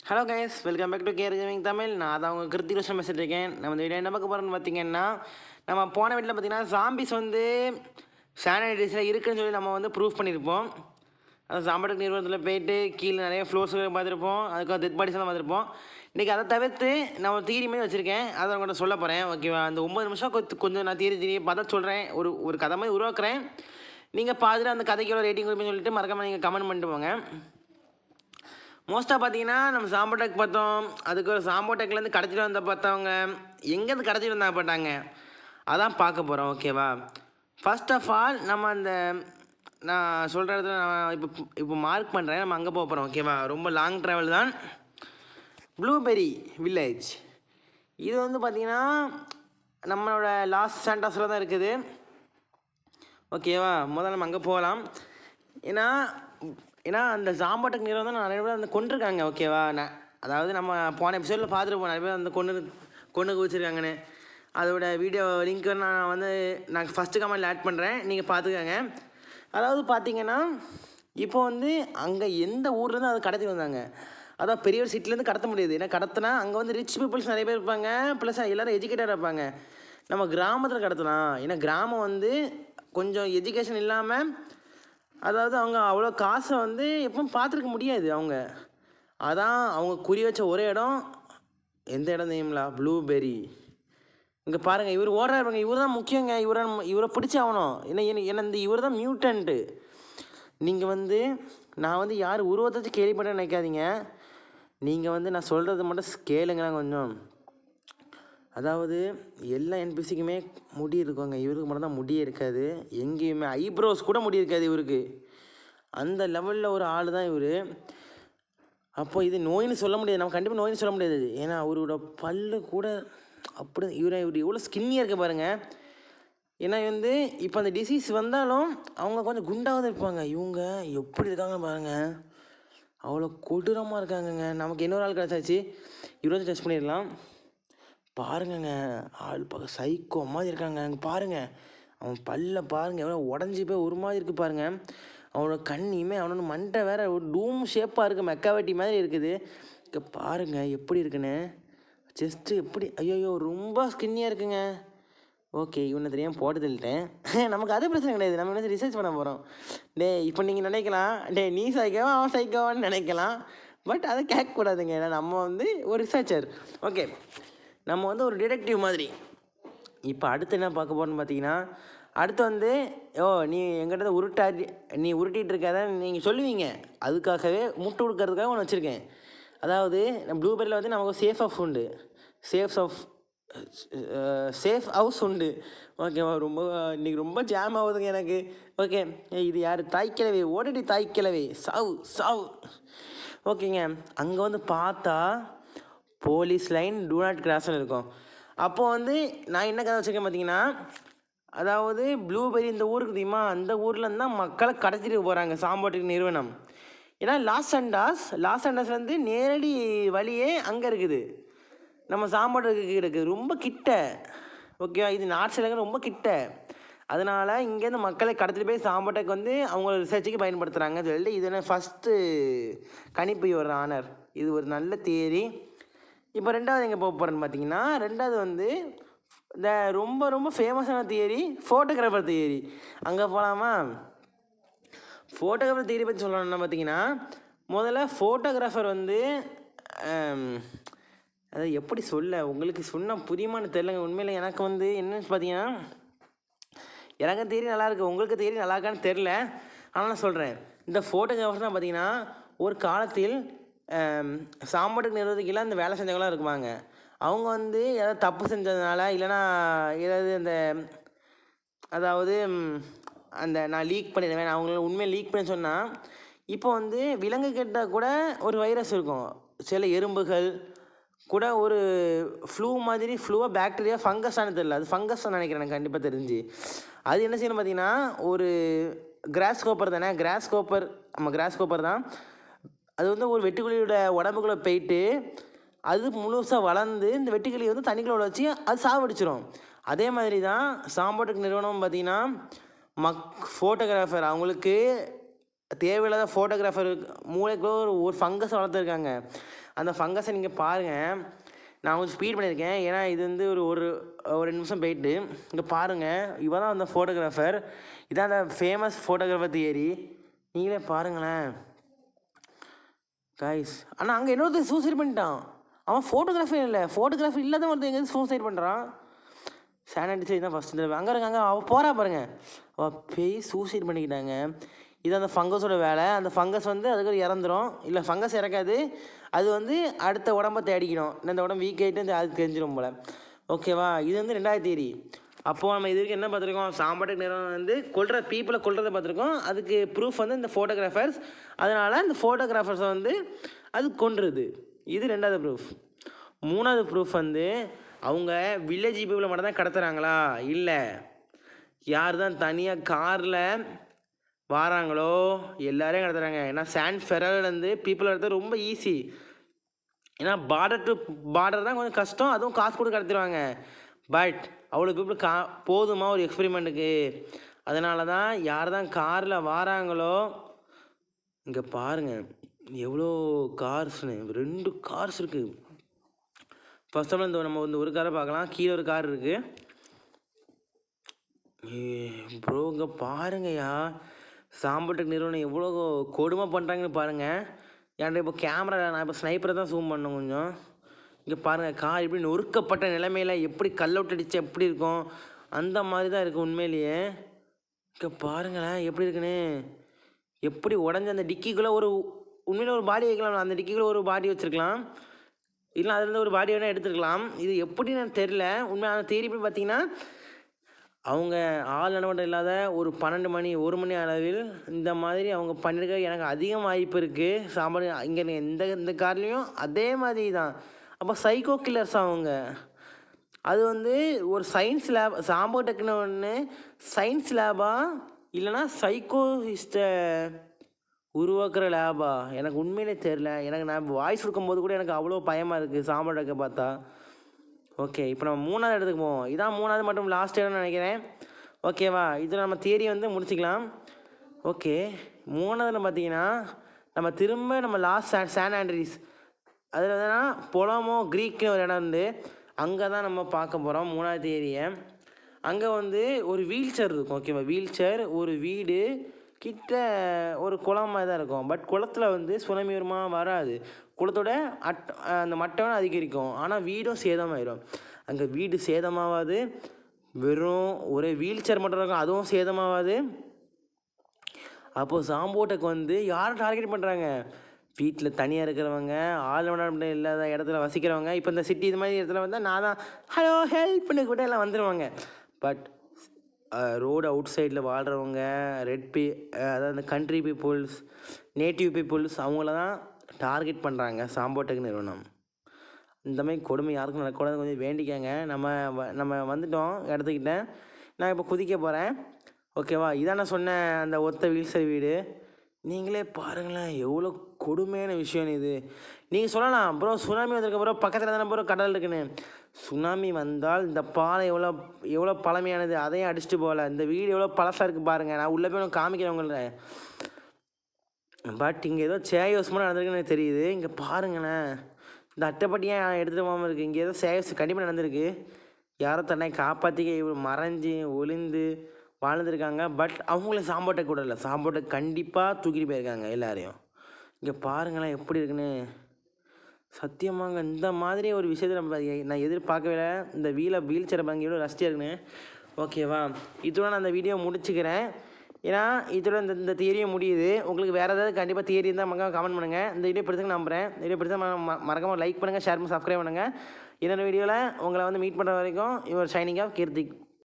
Hello guys, welcome back to care gaming Tamil. நான் அதை அவங்க கிருத்தி ரோஷன் பேசிட்டு இருக்கேன். நம்ம இந்த வீடியோ என்ன பார்க்க போகிறோம்னு பார்த்தீங்கன்னா, நம்ம போன வீட்டில் பார்த்தீங்கன்னா ஜாம்பிஸ் வந்து சானிடைசரில் இருக்குன்னு சொல்லி நம்ம வந்து ப்ரூஃப் பண்ணியிருப்போம். அது சாம்பட்டுக்கு நிறுவனத்தில் போயிட்டு கீழே நிறைய ஃப்ளோர்ஸ் பார்த்துருப்போம், அதுக்கு டெத் பாடிஸ்லாம் பார்த்துருப்போம். இன்றைக்கி அதை தவிர்த்து நான் ஒரு தியரி மாதிரி வச்சுருக்கேன், அதை உங்கள்கிட்ட சொல்ல போகிறேன். ஓகேவா? அந்த 9 நிமிஷம் கொஞ்சம் நான் தியரி பார்த்தா சொல்கிறேன், ஒரு கதை மாதிரி உருவாக்குறேன். நீங்கள் பார்த்துட்டு அந்த கதைக்கு எவ்வளோ ரேட்டிங் கொடுப்பீங்கன்னு சொல்லிட்டு மறக்காமல் நீங்கள் கமெண்ட் பண்ணிட்டு போங்க. மோஸ்ட்டாக பார்த்தீங்கன்னா நம்ம சாம்போடெக் பார்த்தோம், அதுக்கு ஒரு சாம்போடெக்லேருந்து கடத்திட்டு வந்த பார்த்தவங்க எங்கேருந்து கடத்திட்டு வந்தாங்க பார்த்தாங்க, அதான் பார்க்க போகிறோம். ஓகேவா? ஃபர்ஸ்ட் ஆஃப் ஆல் நம்ம அந்த நான் சொல்கிற இடத்துல நான் இப்போ மார்க் பண்ணுறேன், நம்ம அங்கே போக போகிறோம். ஓகேவா? ரொம்ப லாங் ட்ராவல் தான். ப்ளூபெரி வில்லேஜ் இது வந்து பார்த்திங்கன்னா நம்மளோட லாஸ் சாண்டாஸில் தான் இருக்குது. ஓகேவா? முதல்ல நம்ம அங்கே போகலாம். ஏன்னா அந்த சாம்பாட்டுக்கு நிறுவனம் தான் நிறைய பேர் அந்த கொண்டிருக்காங்க. ஓகேவா? அதாவது நம்ம போன எபிசோடில் பார்த்துருப்போம், நிறைய பேர் அந்த கொண்டு குவிச்சிருக்காங்கன்னு. அதோட வீடியோ லிங்க் நான் ஃபஸ்ட்டு கமெண்ட்டில் ஆட் பண்ணுறேன், நீங்கள் பார்த்துக்கோங்க. அதாவது பார்த்தீங்கன்னா இப்போ வந்து அங்கே எந்த ஊர்லேருந்து அதை கடத்தி வந்தாங்க, அதான் பெரிய ஒரு சிட்டிலேருந்து கடத்த முடியாது. ஏன்னா கடத்தினா அங்கே வந்து ரிச் பீப்புள்ஸ் நிறைய பேர் இருப்பாங்க, ப்ளஸ் எல்லோரும் எஜுகேட்டடாக இருப்பாங்க. நம்ம கிராமத்தில் கடத்தலாம், ஏன்னா கிராமம் வந்து கொஞ்சம் எஜுகேஷன் இல்லாமல், அதாவது அவங்க அவ்வளோ காசை வந்து எப்பவும் பார்த்துருக்க முடியாது. அதான் அவங்க குறி வச்ச ஒரே இடம், எந்த இடம் தெரியுங்களா? ப்ளூபெரி. இங்கே பாருங்கள், இவர் ஓடுறாருங்க, இவர் தான் முக்கியங்க. இவரை பிடிச்சி ஆகணும். ஏன்னா இவர் தான் மியூட்டன்ட்டு. நீங்கள் நான் யார் உருவத்தை கேள்விப்பட்ட நினைக்காதீங்க. நீங்கள் நான் சொல்கிறது மட்டும் கேளுங்களேன் கொஞ்சம். அதாவது எல்லா என்பிசிக்குமே முடி இருக்குங்க, இவருக்கு மட்டும் தான் முடியே இருக்காது. எங்கேயுமே ஐப்ரோஸ் கூட முடி இருக்காது இவருக்கு. அந்த லெவலில் ஒரு ஆள் தான் இவர். அப்போ இது நோயின்னு சொல்ல முடியாது, நம்ம கண்டிப்பாக நோயின்னு சொல்ல முடியாது. ஏன்னா அவரோட பல்லு கூட அப்படி இவர் எவ்வளோ ஸ்கின்னியாக இருக்க பாருங்கள். ஏன்னா இப்போ அந்த டிசீஸ் வந்தாலும் அவங்க கொஞ்சம் குண்டாவது இருப்பாங்க. இவங்க எப்படி இருக்காங்கன்னு பாருங்கள், அவ்வளோ கொடூரமாக இருக்காங்கங்க. நமக்கு இன்னொரு ஆள் கிடச்சாச்சு, இவரை டெஸ்ட் பண்ணிடலாம். பாருங்கங்க, ஆள் பார்க்க சைக்கோ மாதிரி இருக்காங்க. அங்கே பாருங்கள், அவன் பல்ல பாருங்கள் எவ்வளோ உடஞ்சி போய் ஒரு மாதிரி இருக்குது பாருங்கள். அவனோட கண்ணியுமே அவனோட மண்டை வேறு ஒரு டூம் ஷேப்பாக இருக்குது, மெக்காவட்டி மாதிரி இருக்குது. இங்கே பாருங்கள் எப்படி இருக்குன்னு, செஸ்ட்டு எப்படி, ஐயோ ரொம்ப ஸ்கின்னியாக இருக்குங்க. ஓகே, இவனை தெரியாமல் போட்டு தள்ளிட்டேன். நமக்கு அது பிரச்சனை கிடையாது, நம்ம என்ன ரிசர்ச் பண்ண போகிறோம். இப்போ நீங்கள் நினைக்கலாம், நீ சைக்கோவா அவன் சைக்கோவான்னு நினைக்கலாம். பட் அதை கேட்கக்கூடாதுங்க, ஏன்னா நம்ம ஒரு ரிசர்ச்சர். ஓகே, நம்ம ஒரு டிடெக்டிவ் மாதிரி. இப்போ அடுத்து என்ன பார்க்க போகிறோன்னு பார்த்தீங்கன்னா, அடுத்து நீ எங்கிட்ட உருட்டிகிட்டு இருக்காத நீங்கள் சொல்லுவீங்க, அதுக்காகவே முட்டை கொடுக்கறதுக்காக ஒன்று வச்சுருக்கேன். அதாவது ப்ளூபெரியில் நமக்கு சேஃப் ஹவுஸ் உண்டு. ஓகேவா? இன்றைக்கி ரொம்ப ஜாம் ஆகுதுங்க எனக்கு. ஓகே, இது யார்? தாய்க்கிழவி, ஓடிடி தாய்க்கிழவி, சாவு. ஓகேங்க, அங்கே பார்த்தா போலீஸ் லைன் டூ நாட் கிராஸ்ன்னு இருக்கும். அப்போது நான் என்ன கதை வச்சுருக்கேன் பார்த்தீங்கன்னா, அதாவது ப்ளூபெரி இந்த ஊருக்கு தெரியுமா, அந்த ஊரில் இருந்தால் மக்களை கடத்திட்டு போகிறாங்க சாம்பாட்டுக்கு நிறுவனம். ஏன்னா லாஸ் ஆண்டஸ்லேருந்து நேரடி வழியே அங்கே இருக்குது, நம்ம சாம்பாட்டுக்கு இருக்குது, ரொம்ப கிட்ட. ஓகேவா? இது நார்த் சைடுங்க, ரொம்ப கிட்ட. அதனால் இங்கேருந்து மக்களை கடத்திட்டு போய் சாம்பாட்டுக்கு அவங்க ரிசர்ச்சுக்கு பயன்படுத்துகிறாங்க சொல்லிட்டு, இது என்ன ஃபஸ்ட்டு கணிப்பு ஒரு ஆனர். இது ஒரு நல்ல தியரி. இப்போ ரெண்டாவது எங்கே போக போகிறேன்னு பார்த்தீங்கன்னா, ரெண்டாவது இந்த ரொம்ப ரொம்ப ஃபேமஸான தியரி, ஃபோட்டோகிராஃபர் தியரி. அங்கே போகலாமா? ஃபோட்டோகிராஃபர் தியரி பற்றி சொல்லணும்னா பார்த்தீங்கன்னா, முதல்ல ஃபோட்டோகிராஃபர் அதை எப்படி சொல்ல, உங்களுக்கு சொன்னால் புரியுமான்னு தெரிலங்க. உண்மையில் எனக்கு என்னன்னு பார்த்தீங்கன்னா, எனக்கு தியரி நல்லாயிருக்கு, உங்களுக்கு தியரி நல்லா இருக்கான்னு தெரில. ஆனால் நான் சொல்கிறேன், இந்த ஃபோட்டோகிராஃபர் தான் பார்த்தீங்கன்னா ஒரு காலத்தில் சாம்பாட்டுக்கு நிறுவனத்துக்கு அந்த வேலை செஞ்சவங்களாம் இருக்குவாங்க. அவங்க ஏதாவது தப்பு செஞ்சதுனால, இல்லைனா ஏதாவது அதாவது நான் லீக் பண்ணிடுவேன், அவங்கள உண்மையை லீக் பண்ணி சொன்னால், இப்போ விலங்கு கிட்ட கூட ஒரு வைரஸ் இருக்கும், சில எறும்புகள் கூட ஒரு ஃப்ளூவாக பாக்டீரியா ஃபங்கஸானு தெரியல, அது ஃபங்கஸ் தான் நினைக்கிறேன் எனக்கு கண்டிப்பாக தெரிஞ்சு. அது என்ன செய்யணும் பார்த்தீங்கன்னா, ஒரு கிராஸ் கோப்பர் தானே, கிராஸ் கோப்பர் தான். அது ஒரு வெட்டுக்கிளியோட உடம்புக்குள்ளே போயிட்டு அது முழுசாக வளர்ந்து இந்த வெட்டுக்கிளி தண்ணிக்குள்ள வச்சு அது சாவடிச்சிடும். அதே மாதிரி தான் சாம்பாட்டுக்கு நிறுவனம் பார்த்திங்கன்னா ஃபோட்டோகிராஃபர் அவங்களுக்கு தேவையில்லாத ஃபோட்டோகிராஃபர் மூளைக்குள்ள ஒரு ஃபங்கஸ் வளர்த்துருக்காங்க. அந்த ஃபங்கஸை நீங்கள் பாருங்கள். நான் கொஞ்சம் ஸ்பீட் பண்ணியிருக்கேன், ஏன்னா இது வந்து ஒரு 2 நிமிஷம் போயிட்டு. இங்கே பாருங்கள், இவன் தான் அந்த ஃபோட்டோகிராஃபர். இதான் அந்த ஃபேமஸ் ஃபோட்டோகிராஃபர் தியரி. நீங்களே பாருங்களேன் கைஸ். ஆனால் அங்கே இன்னொருத்தர் சூசைட் பண்ணிட்டான். அவன் ஃபோட்டோகிராஃபர் இல்லை, ஃபோட்டோகிராஃபர் இல்லாத ஒருத்தர் எங்கேருந்து சூசைட் பண்ணுறான். சானிட்டி தான் ஃபஸ்ட் தடவை அங்கே இருக்காங்க. அவள் போகிறா பாருங்க, அவள் போய் சூசைட் பண்ணிக்கிட்டாங்க. இது அந்த ஃபங்கஸோட வேலை. அந்த ஃபங்கஸ் வந்து அதுக்கு இறந்துடும். இல்லை ஃபங்கஸ் இறக்காது, அது வந்து அடுத்த உடம்பை தேடிக்கணும். இந்த உடம்பு வீக் ஆகிட்டு அது தெரிஞ்சிடும் போல். ஓகேவா, இது வந்து 2வது தியரி. அப்போது நம்ம இது வரைக்கும் என்ன பார்த்துருக்கோம், சாம்பாட்டுக்கு நிறுவனம் வந்து பீப்புளை கொல்றதை பார்த்துருக்கோம். அதுக்கு ப்ரூஃப் வந்து இந்த ஃபோட்டோகிராஃபர்ஸ். அதனால் இந்த ஃபோட்டோகிராஃபர்ஸை வந்து அது கொன்றுது. இது 2வது ப்ரூஃப். 3வது ப்ரூஃப் வந்து அவங்க வில்லேஜ் பீப்புளை மட்டும் தான் கடத்துகிறாங்களா, இல்லை யார் தான் தனியாக காரில் வாராங்களோ எல்லாரையும் கடத்துறாங்க. ஏன்னா சான் ஃபெரர்லேருந்து பீப்புள் கடத்துறது ரொம்ப ஈஸி. ஏன்னா பார்டர் டு பார்டர் தான் கொஞ்சம் கஷ்டம், அதுவும் காசு கொடுத்து கடத்திடுவாங்க. பட் அவ்வளோ பீப்புள் போதுமா ஒரு எக்ஸ்பெரிமெண்ட்டுக்கு? அதனால தான் யார் தான் காரில் வாராங்களோ, இங்கே பாருங்கள் எவ்வளோ கார்ஸ்னு, 2 கார்ஸ் இருக்குது. ஃபர்ஸ்ட் ஆஃப் ஆல் இந்த நம்ம வந்து ஒரு காரை பார்க்கலாம், கீழே ஒரு கார் இருக்குது. ப்ரோ இங்கே பாருங்கய்யா, சாம்பாட்டுக்கு நிறுவனம் எவ்வளோ கொடுமை பண்ணுறாங்கன்னு பாருங்கள். ஏன்டா இப்போ கேமரா நான் இப்போ ஸ்னைப்பரை தான் ஜூம் பண்ணணும் கொஞ்சம். இங்கே பாருங்கள், கார் எப்படி நொறுக்கப்பட்ட நிலைமையில் எப்படி கல்லவுட் அடித்து எப்படி இருக்கும் அந்த மாதிரி தான் இருக்குது உண்மையிலேயே. இங்கே பாருங்களேன் எப்படி இருக்குன்னு, எப்படி உடஞ்சி அந்த டிக்கிக்குள்ளே உண்மையில ஒரு பாடி வைக்கலாம். அந்த டிக்கிக்குள்ளே ஒரு பாடி வச்சுருக்கலாம், இல்லை அதுலேருந்து ஒரு பாடி வேணால் எடுத்துருக்கலாம். இது எப்படின்னு எனக்கு தெரில. உண்மையான தேரி போய் பார்த்தீங்கன்னா அவங்க ஆள் நடமாட்டம் இல்லாத ஒரு 12 மணி 1 மணி அளவில் இந்த மாதிரி அவங்க பண்ணியிருக்க எனக்கு அதிகம் வாய்ப்பு இருக்குது. சாம்பார் இங்கே இந்த கார்லேயும் அதே மாதிரி தான். அப்போ சைக்கோ கில்லர்ஸ் அவங்க. அது வந்து ஒரு சயின்ஸ் லேப், சாம்பார் டெக்னோ ஒன்று சயின்ஸ் லேபா இல்லைனா சைக்கோயிஸ்ட்டை உருவாக்குற லேபா எனக்கு உண்மையிலே தெரில. எனக்கு நான் வாய்ஸ் கொடுக்கும்போது கூட எனக்கு அவ்வளோ பயமாக இருக்குது சாம்பார் டெக்கை பார்த்தா. ஓகே, இப்போ நம்ம 3வது இடத்துக்கு போவோம். இதான் 3வது மற்றும் லாஸ்ட் இடம்னு நினைக்கிறேன். ஓகேவா, இதில் நம்ம தியரி வந்து முடிச்சிக்கலாம். ஓகே, 3வதுன்னு பார்த்தீங்கன்னா நம்ம திரும்ப நம்ம லாஸ்ட் சான் ஆண்ட்ரீஸ், அதில் என்னன்னா பொலமோ க்ரீக்னு ஒரு இடம் வந்து அங்கே தான் நம்ம பார்க்க போகிறோம் 3வது தியரியை. அங்கே வந்து ஒரு வீல் சேர் இருக்கும். ஓகேவா, வீல் சேர், ஒரு வீடு கிட்ட ஒரு குளம் மாதிரி தான் இருக்கும். பட் குளத்தில் வந்து சுனாமி வராது, குளத்தோட அந்த மட்டம் அதிகரிக்கும். ஆனால் வீடும் சேதமாயிடும். அங்கே வீடு சேதமாகாது, வெறும் ஒரு வீல் சேர் மட்டும் இருக்கும், அதுவும் சேதமாகாது. அப்போது சாம்போட்டக்கு வந்து யாரை டார்கெட் பண்ணுறாங்க, வீட்டில் தனியாக இருக்கிறவங்க, ஆள் நடமாட்டம் இல்லாத இடத்துல வசிக்கிறவங்க. இப்போ இந்த சிட்டி இது மாதிரி இடத்துல வந்தால் நான் தான் ஹலோ ஹெல்ப் பண்ணி கூட எல்லாம் வந்துடுவாங்க. பட் ரோடு அவுட் சைடில் வாழ்கிறவங்க, அதாவது இந்த கண்ட்ரி பீப்புள்ஸ், நேட்டிவ் பீப்புள்ஸ், அவங்கள தான் டார்கெட் பண்ணுறாங்க சாம்போடெக் நிறுவனம். இந்த மாதிரி கொடுமை யாருக்கும் நடக்கூடாது, கொஞ்சம் வேண்டிக்கங்க. நம்ம வந்துட்டோம் இடத்துக்கிட்ட. நான் இப்போ குதிக்க போகிறேன். ஓகேவா, இதான் நான் சொன்ன அந்த ஒத்த வீல்சர் வீடு. நீங்களே பாருங்களேன் எவ்வளோ கொடுமையான விஷயம் இது. நீங்கள் சொல்லலாம் ப்ரோ சுனாமி வந்திருக்க ப்ரோ, பக்கத்தில் தானே ப்ரோ கடல் இருக்குன்னு. சுனாமி வந்தால் இந்த பாலம் எவ்வளோ பழமையானது, அதையும் அடிச்சுட்டு போகல. இந்த வீடு எவ்வளோ பழசாக இருக்குது பாருங்கள். நான் உள்ளே போய் காமிக்கிறேன் உங்களை. பட் இங்கே ஏதோ சேயோசமாக நடந்திருக்குன்னு எனக்கு தெரியுது. இங்கே பாருங்களேன், இந்த அட்டைப்பட்டியாக எடுத்துகிட்டு போகாமல் இருக்குது. இங்கே ஏதோ சேயோஸ் கண்டிப்பாக நடந்திருக்கு. யாரோ தன்னை காப்பாற்றிக்க இவ்வளோ மறைஞ்சி ஒளிந்து வாழ்ந்துருக்காங்க. பட் அவங்கள சாம்போட்டை கூட இல்லை, சாம்போட்டை கண்டிப்பாக தூக்கிட்டு போயிருக்காங்க எல்லாரையும். இங்கே பாருங்களேன் எப்படி இருக்குன்னு. சத்தியமாங்க இந்த மாதிரி ஒரு விஷயத்தை நான் எதிர்பார்க்கவே இல்லை. இந்த வீல் சேர் பாருங்க எவ்வளோ ரஸ்டியாக இருக்குன்னு. ஓகேவா, இதோட நான் அந்த வீடியோ முடிச்சுக்கிறேன். ஏன்னா இதோட இந்த தியரியும் முடியுது. உங்களுக்கு வேறு ஏதாவது கண்டிப்பாக தியரி இருந்தால் மறக்காம கமெண்ட் பண்ணுங்கள். இந்த வீடியோ பிடிச்சதுக்கு நம்புகிறேன். இந்த வீடியோ பிடிச்சா மறக்காமல் லைக் பண்ணுங்கள், ஷேர் பண்ணி சப்ஸ்கிரைப் பண்ணுங்கள். இன்னொரு வீடியோவில் உங்களை வந்து மீட் பண்ணுற வரைக்கும் யுவர் ஷைனிங் ஆஃப் கீர்த்திக்.